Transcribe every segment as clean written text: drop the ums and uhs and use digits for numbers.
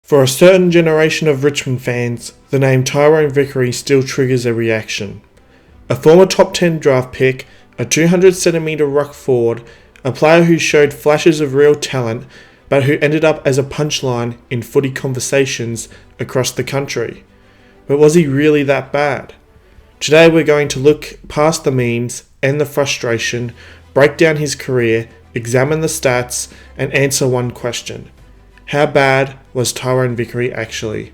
For a certain generation of Richmond fans, the name Tyrone Vickery still triggers a reaction. A former top 10 draft pick, a 200cm ruck forward, a player who showed flashes of real talent, but who ended up as a punchline in footy conversations across the country. But was he really that bad? Today we're going to look past the memes and the frustration, break down his career, examine the stats, and answer one question. How bad was Tyrone Vickery actually?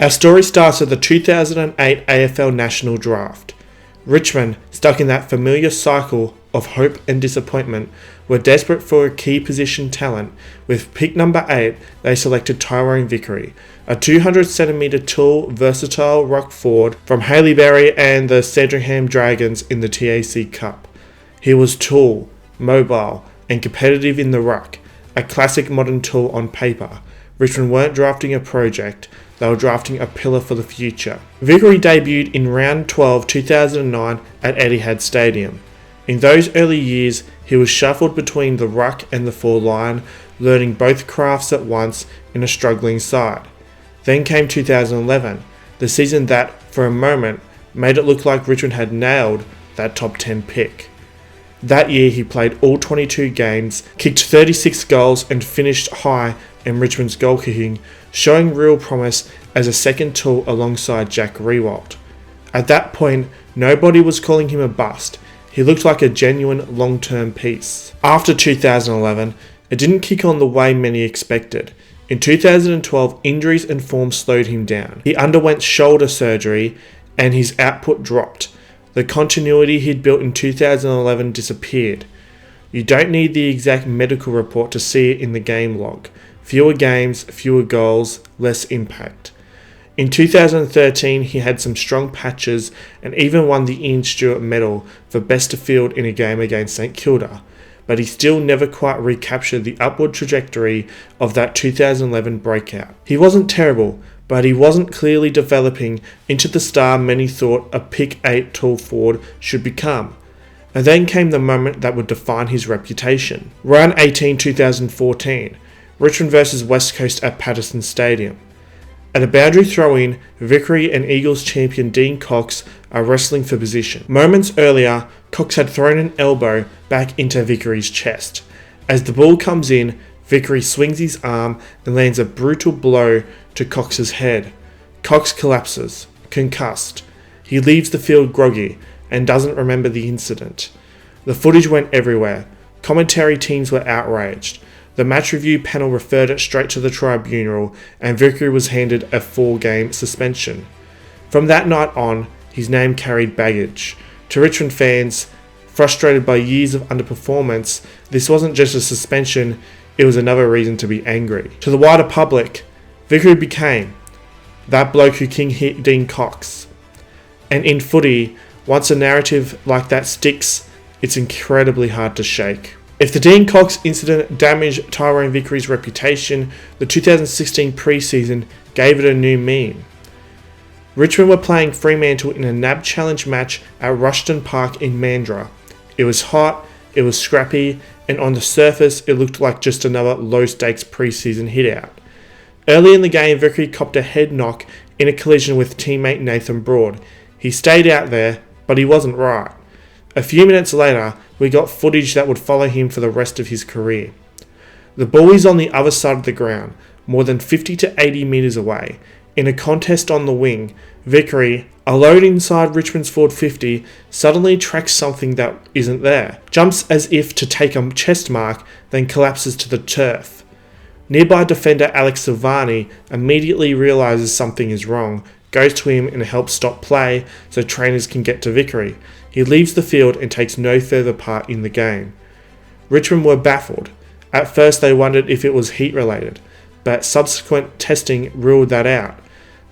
Our story starts at the 2008 AFL National Draft. Richmond, stuck in that familiar cycle of hope and disappointment, were desperate for a key position talent. With pick number 8, they selected Tyrone Vickery, a 200cm tall, versatile ruck forward from Haileybury and the Sandringham Dragons in the TAC Cup. He was tall, mobile, and competitive in the ruck, a classic modern tool on paper. Richmond weren't drafting a project, they were drafting a pillar for the future. Vickery debuted in round 12 2009 at Etihad Stadium. In those early years, he was shuffled between the ruck and the forward line, learning both crafts at once in a struggling side. Then came 2011, the season that, for a moment, made it look like Richmond had nailed that top 10 pick. That year he played all 22 games, kicked 36 goals and finished high in Richmond's goal kicking, showing real promise as a second tool alongside Jack Riewoldt. At that point, nobody was calling him a bust. He looked like a genuine long-term piece. After 2011, it didn't kick on the way many expected. In 2012, injuries and form slowed him down. He underwent shoulder surgery and his output dropped. The continuity he'd built in 2011 disappeared. You don't need the exact medical report to see it in the game log. Fewer games, fewer goals, less impact. In 2013, he had some strong patches and even won the Ian Stewart medal for best of field in a game against St Kilda, but he still never quite recaptured the upward trajectory of that 2011 breakout. He wasn't terrible, but he wasn't clearly developing into the star many thought a pick 8 tall forward should become. And then came the moment that would define his reputation. Round 18 2014, Richmond vs West Coast at Patterson Stadium. At a boundary throw-in, Vickery and Eagles champion Dean Cox are wrestling for position. Moments earlier, Cox had thrown an elbow back into Vickery's chest. As the ball comes in, Vickery swings his arm and lands a brutal blow to Cox's head. Cox collapses, concussed. He leaves the field groggy and doesn't remember the incident. The footage went everywhere. Commentary teams were outraged. The match review panel referred it straight to the tribunal, and Vickery was handed a 4-game suspension. From that night on, his name carried baggage. To Richmond fans, frustrated by years of underperformance, this wasn't just a suspension, it was another reason to be angry. To the wider public, Vickery became that bloke who king hit Dean Cox. And in footy, once a narrative like that sticks, it's incredibly hard to shake. If the Dean Cox incident damaged Tyrone Vickery's reputation, the 2016 preseason gave it a new meme. Richmond were playing Fremantle in a NAB Challenge match at Rushton Park in Mandurah. It was hot, it was scrappy, and on the surface it looked like just another low-stakes preseason hit-out. Early in the game, Vickery copped a head knock in a collision with teammate Nathan Broad. He stayed out there, but he wasn't right. A few minutes later, we got footage that would follow him for the rest of his career. The ball is on the other side of the ground, more than 50 to 80 metres away. In a contest on the wing, Vickery, alone inside Richmond's forward 50, suddenly tracks something that isn't there, jumps as if to take a chest mark, then collapses to the turf. Nearby defender Alex Silvani immediately realises something is wrong, goes to him and helps stop play so trainers can get to Vickery. He leaves the field and takes no further part in the game. Richmond were baffled. At first they wondered if it was heat related, but subsequent testing ruled that out.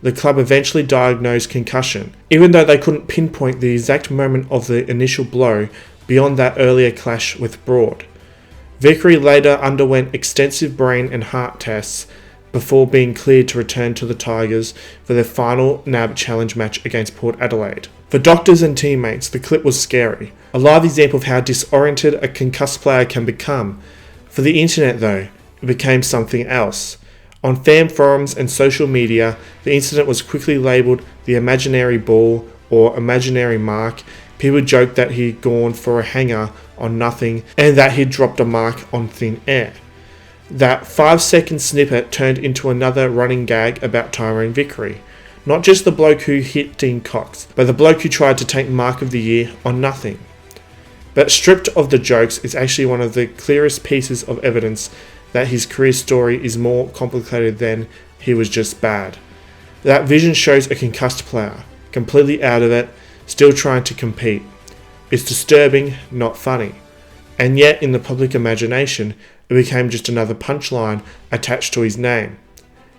The club eventually diagnosed concussion, even though they couldn't pinpoint the exact moment of the initial blow beyond that earlier clash with Broad. Vickery later underwent extensive brain and heart tests before being cleared to return to the Tigers for their final NAB Challenge match against Port Adelaide. For doctors and teammates, the clip was scary. A live example of how disoriented a concussed player can become. For the internet though, it became something else. On fan forums and social media, the incident was quickly labelled the imaginary ball or imaginary mark. People joked that he'd gone for a hanger on nothing and that he'd dropped a mark on thin air. That 5-second snippet turned into another running gag about Tyrone Vickery. Not just the bloke who hit Dean Cox, but the bloke who tried to take Mark of the Year on nothing. But stripped of the jokes is actually one of the clearest pieces of evidence that his career story is more complicated than he was just bad. That vision shows a concussed player, completely out of it, still trying to compete. It's disturbing, not funny. And yet, in the public imagination, it became just another punchline attached to his name.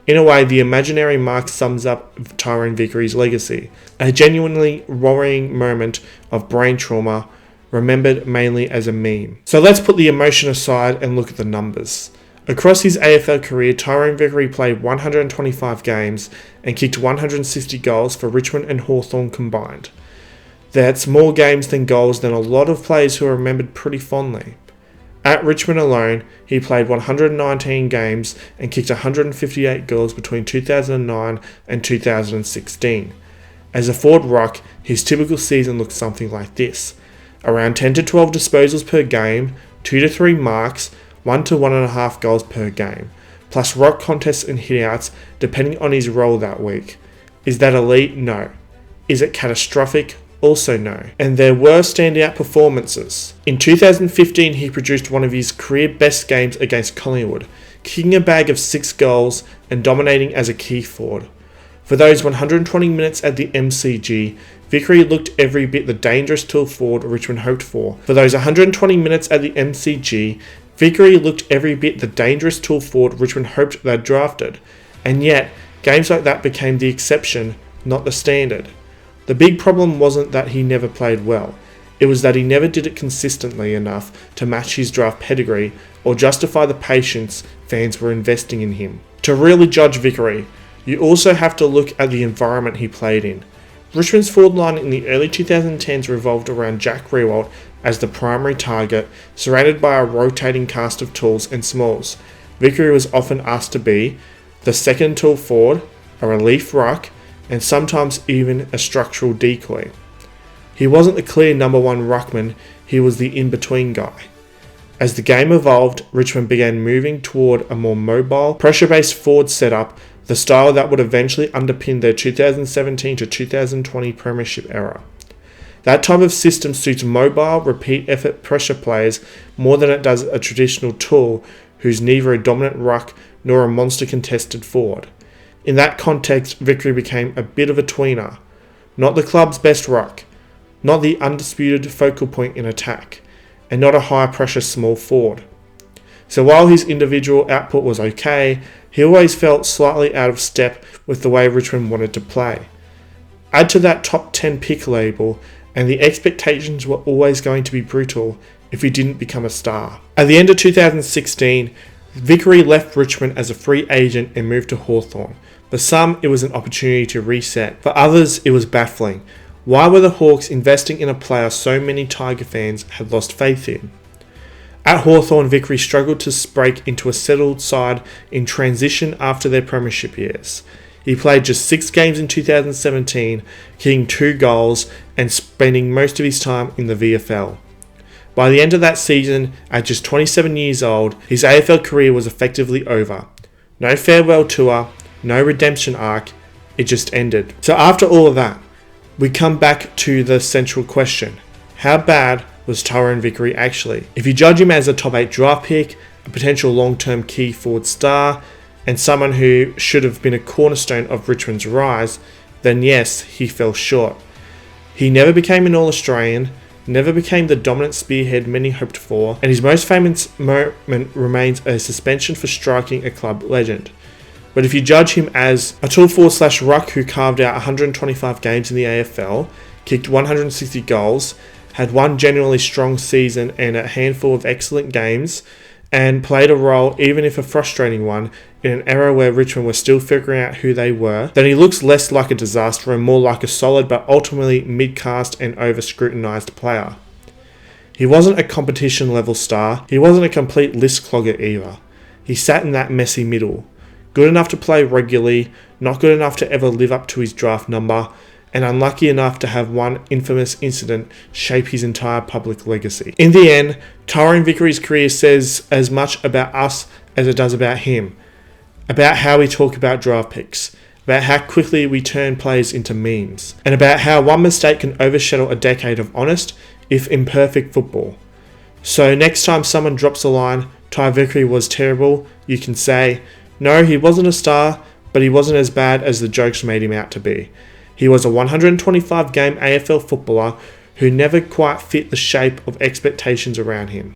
In a way, the imaginary mark sums up Tyrone Vickery's legacy. A genuinely worrying moment of brain trauma, remembered mainly as a meme. So let's put the emotion aside and look at the numbers. Across his AFL career, Tyrone Vickery played 125 games and kicked 160 goals for Richmond and Hawthorn combined. That's more games than goals than a lot of players who are remembered pretty fondly. At Richmond alone, he played 119 games and kicked 158 goals between 2009 and 2016. As a forward ruck, his typical season looked something like this. Around 10 to 12 disposals per game, 2 to 3 marks, 1 to 1.5 goals per game, plus ruck contests and hitouts depending on his role that week. Is that elite? No. Is it catastrophic? Also no. And there were standout performances. In 2015 he produced one of his career best games against Collingwood, kicking a bag of 6 goals and dominating as a key forward. For those 120 minutes at the MCG, Vickery looked every bit the dangerous tall forward Richmond hoped for. For those 120 minutes at the MCG, Vickery looked every bit the dangerous tall forward Richmond hoped they'd drafted. And yet, games like that became the exception, not the standard. The big problem wasn't that he never played well. It was that he never did it consistently enough to match his draft pedigree or justify the patience fans were investing in him. To really judge Vickery, you also have to look at the environment he played in. Richmond's forward line in the early 2010s revolved around Jack Riewoldt as the primary target, surrounded by a rotating cast of talls and smalls. Vickery was often asked to be the second tall forward, a relief ruck, and sometimes even a structural decoy. He wasn't the clear number one ruckman, he was the in-between guy. As the game evolved, Richmond began moving toward a more mobile, pressure-based forward setup, the style that would eventually underpin their 2017 to 2020 premiership era. That type of system suits mobile, repeat effort pressure players more than it does a traditional tool who's neither a dominant ruck nor a monster contested forward. In that context, Vickery became a bit of a tweener. Not the club's best ruck, not the undisputed focal point in attack, and not a high-pressure small forward. So while his individual output was okay, he always felt slightly out of step with the way Richmond wanted to play. Add to that top 10 pick label, and the expectations were always going to be brutal if he didn't become a star. At the end of 2016, Vickery left Richmond as a free agent and moved to Hawthorn. For some, it was an opportunity to reset. For others, it was baffling. Why were the Hawks investing in a player so many Tiger fans had lost faith in? At Hawthorn, Vickery struggled to break into a settled side in transition after their premiership years. He played just 6 games in 2017, kicking 2 goals and spending most of his time in the VFL. By the end of that season, at just 27 years old, his AFL career was effectively over. No farewell tour, no redemption arc, it just ended. So after all of that, we come back to the central question. How bad was Tyrone Vickery actually? If you judge him as a top 8 draft pick, a potential long-term key forward star, and someone who should have been a cornerstone of Richmond's rise, then yes, he fell short. He never became an All-Australian, never became the dominant spearhead many hoped for, and his most famous moment remains a suspension for striking a club legend. But if you judge him as a tall forward / ruck who carved out 125 games in the AFL, kicked 160 goals, had one genuinely strong season and a handful of excellent games, and played a role, even if a frustrating one, in an era where Richmond was still figuring out who they were, then he looks less like a disaster and more like a solid but ultimately mid-cast and over-scrutinised player. He wasn't a competition level star, he wasn't a complete list clogger either. He sat in that messy middle. Good enough to play regularly, not good enough to ever live up to his draft number, and unlucky enough to have one infamous incident shape his entire public legacy. In the end, Tyrone Vickery's career says as much about us as it does about him, about how we talk about draft picks, about how quickly we turn players into memes, and about how one mistake can overshadow a decade of honest, if imperfect, football. So next time someone drops the line, Ty Vickery was terrible, you can say, no, he wasn't a star, but he wasn't as bad as the jokes made him out to be. He was a 125-game AFL footballer who never quite fit the shape of expectations around him.